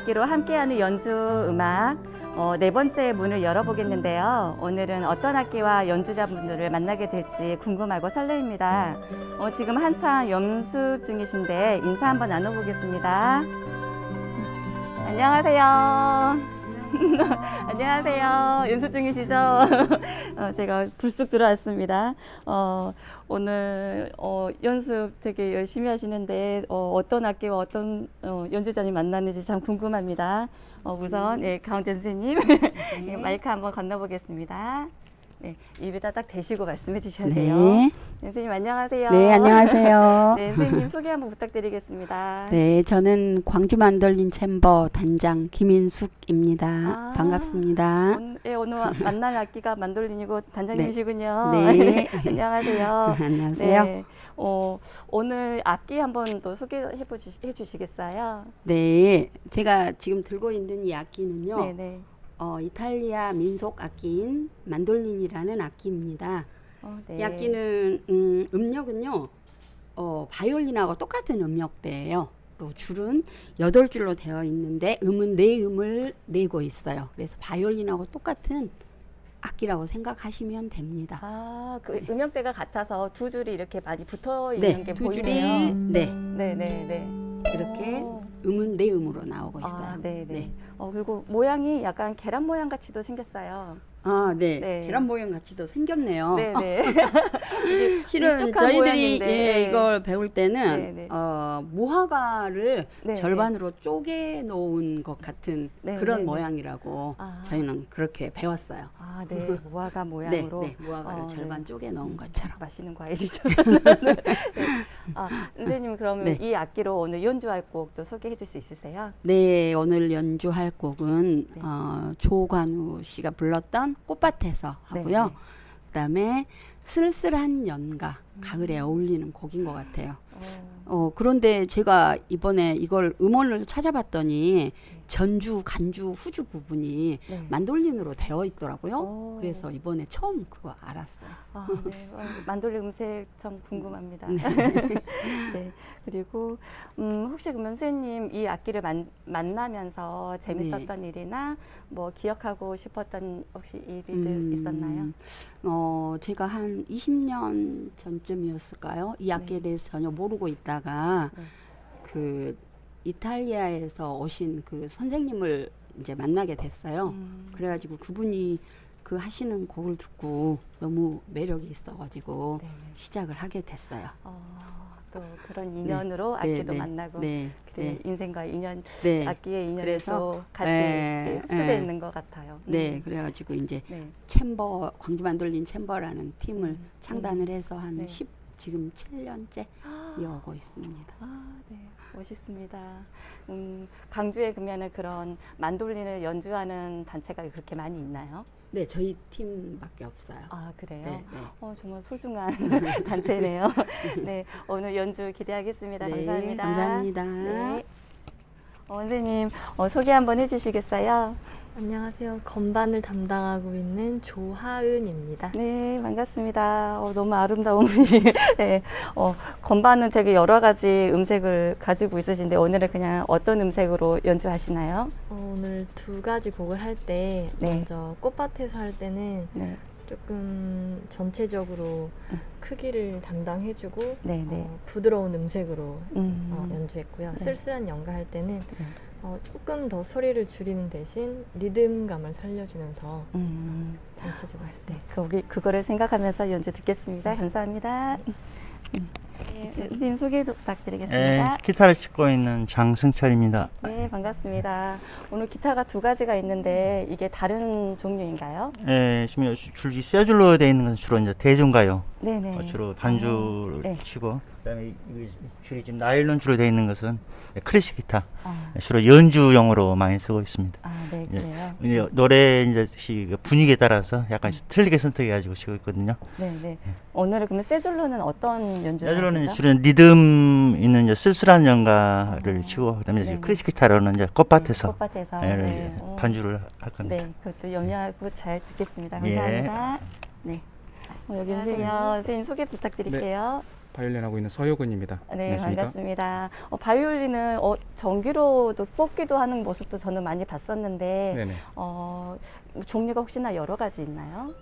악기로 함께하는 연주 음악 네 번째 문을 열어보겠는데요. 오늘은 어떤 악기와 연주자분들을 만나게 될지 궁금하고 설레입니다. 지금 한창 연습 중이신데 인사 한번 나눠보겠습니다. 안녕하세요. 안녕하세요. 연습 중이시죠? 제가 불쑥 들어왔습니다. 오늘 연습 되게 열심히 하시는데 어떤 악기와 어떤 연주자님 만나는지 참 궁금합니다. 우선 가운데 선생님 마이크 한번 건너보겠습니다. 네, 입에다 딱 대시고 말씀해 주셔야 돼요. 네. 선생님 안녕하세요. 네, 안녕하세요. 네, 선생님 소개 한번 부탁드리겠습니다. 네, 저는 광주 만돌린 챔버 단장 김인숙입니다. 반갑습니다. 오늘 만날 악기가 만돌린이고 단장님이시군요. 네. 안녕하세요. 안녕하세요. 네, 오늘 악기 한번 또 소개해 주시겠어요? 네, 제가 지금 들고 있는 이 악기는요. 네, 네. 이탈리아 민속 악기인 만돌린이라는 악기입니다. 네. 이 악기는 음력은요. 바이올린하고 똑같은 음역대예요. 또 줄은 8줄로 되어 있는데 음은 4음을 내고 있어요. 그래서 바이올린하고 똑같은 악기라고 생각하시면 됩니다. 그 음역대가 같아서 두 줄이 이렇게 많이 붙어 있는 게 두 보이네요. 줄이 네, 네, 네. 이렇게 음은 4음으로 나오고 있어요. 네, 네. 네. 그리고 모양이 약간 계란 모양 같이도 생겼어요. 네. 네. 계란 모양 같이도 생겼네요. 네, 네. 실은 익숙한 저희들이 모양인데. 이걸 배울 때는 네, 네. 무화과를 네, 절반으로 쪼개 놓은 것 같은 네, 그런 네, 네. 모양이라고 저희는 그렇게 배웠어요. 네. 무화과 모양으로. 네, 무화과를 절반 쪼개 놓은 것처럼. 맛있는 과일이죠. 네. 선생님 그러면 네. 이 악기로 오늘 연주할 곡도 소개해 줄 수 있으세요? 네, 오늘 연주할 곡은 네. 조관우 씨가 불렀던 꽃밭에서 하고요. 네, 네. 그다음에 쓸쓸한 연가, 가을에 어울리는 곡인 것 같아요. 어, 그런데 제가 이번에 이걸 음원을 찾아봤더니 전주, 간주, 후주 부분이 네. 만돌린으로 되어 있더라고요. 오. 그래서 이번에 처음 그거 알았어요. 네. 만돌린 음색 참 궁금합니다. 네. 네. 그리고 혹시 그러면 선생님 이 악기를 만나면서 재밌었던 일이나 뭐 기억하고 싶었던 혹시 일이 있었나요? 제가 한 20년 전쯤이었을까요? 이 악기에 대해서 전혀 모르고 있다가 그 이탈리아에서 오신 그 선생님을 이제 만나게 됐어요. 그래가지고 그분이 그 하시는 곡을 듣고 너무 매력이 있어가지고 네. 시작을 하게 됐어요. 또 그런 인연으로 악기도 만나고 그래, 인생과 인연, 악기의 인연이 그래서, 또 같이 흡수되어 있는 것 같아요. 네, 그래가지고 이제 네. 챔버, 광주 만돌린 챔버라는 팀을 창단을 해서 한 네. 지금 7년째 이어오고 있습니다. 네, 멋있습니다. 광주에 그러면은 그런 만돌린을 연주하는 단체가 그렇게 많이 있나요? 네, 저희 팀밖에 없어요. 그래요? 네, 네. 정말 소중한 단체네요. 네, 오늘 연주 기대하겠습니다. 네, 감사합니다. 감사합니다. 네. 선생님 소개 한번 해주시겠어요? 안녕하세요. 건반을 담당하고 있는 조하은입니다. 네, 반갑습니다. 너무 아름다운 분이. 네, 건반은 되게 여러 가지 음색을 가지고 있으신데 오늘은 그냥 어떤 음색으로 연주하시나요? 오늘 2가지 곡을 할 때 먼저 꽃밭에서 할 때는 조금 전체적으로 크기를 담당해주고 부드러운 음색으로 연주했고요. 쓸쓸한 연가 할 때는 조금 더 소리를 줄이는 대신 리듬감을 살려주면서 전체적으로 했습니다. 네, 그거를 생각하면서 연주 듣겠습니다. 감사합니다. 선생님 소개 부탁드리겠습니다. 기타를 치고 있는 장승철입니다. 네, 반갑습니다. 오늘 기타가 2가지가 있는데 이게 다른 종류인가요? 지금 줄이 쇠줄로 되어 있는 것은 주로 이제 대중가요. 네네. 주로 반주를 치고, 그다음에 이 줄이 지금 나일론 줄로 되어 있는 것은 클래식 기타. 주로 연주용으로 많이 쓰고 있습니다. 네, 그래요. 이제 노래 이제 분위기에 따라서 약간 틀리게 선택해가지고 치고 있거든요. 네. 오늘은 그러면 쇠줄로는 어떤 연주를 쇠줄로는 하시죠? 주로 리듬 있는 이제 쓸쓸한 연가를 치고, 그다음에 이제 클래식 기타로는 이제 꽃밭에서 반주를 할 겁니다. 네, 그것도 염려하고 잘 듣겠습니다. 감사합니다. 네. 여기 오세요. 선생님 소개 부탁드릴게요. 바이올린 하고 있는 서효근입니다. 네, 안녕하십니까? 반갑습니다. 바이올린은 전기로도 뽑기도 하는 모습도 저는 많이 봤었는데 네네. 종류가 혹시나 여러 가지 있나요?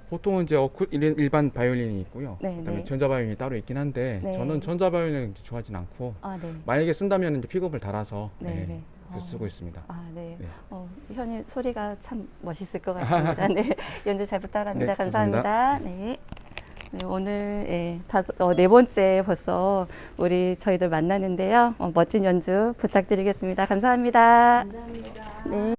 보통은 이제 일반 바이올린이 있고요. 네, 그다음에 네. 전자 바이올린이 따로 있긴 한데 네. 저는 전자 바이올린을 좋아하진 않고 네. 만약에 쓴다면 이제 픽업을 달아서 네, 네. 그래서 쓰고 있습니다. 네. 네. 현이 소리가 참 멋있을 것 같습니다. 네. 연주 잘 부탁합니다. 네, 감사합니다. 네. 네, 오늘 네 번째 벌써 저희들 만나는데요. 멋진 연주 부탁드리겠습니다. 감사합니다. 감사합니다. 네.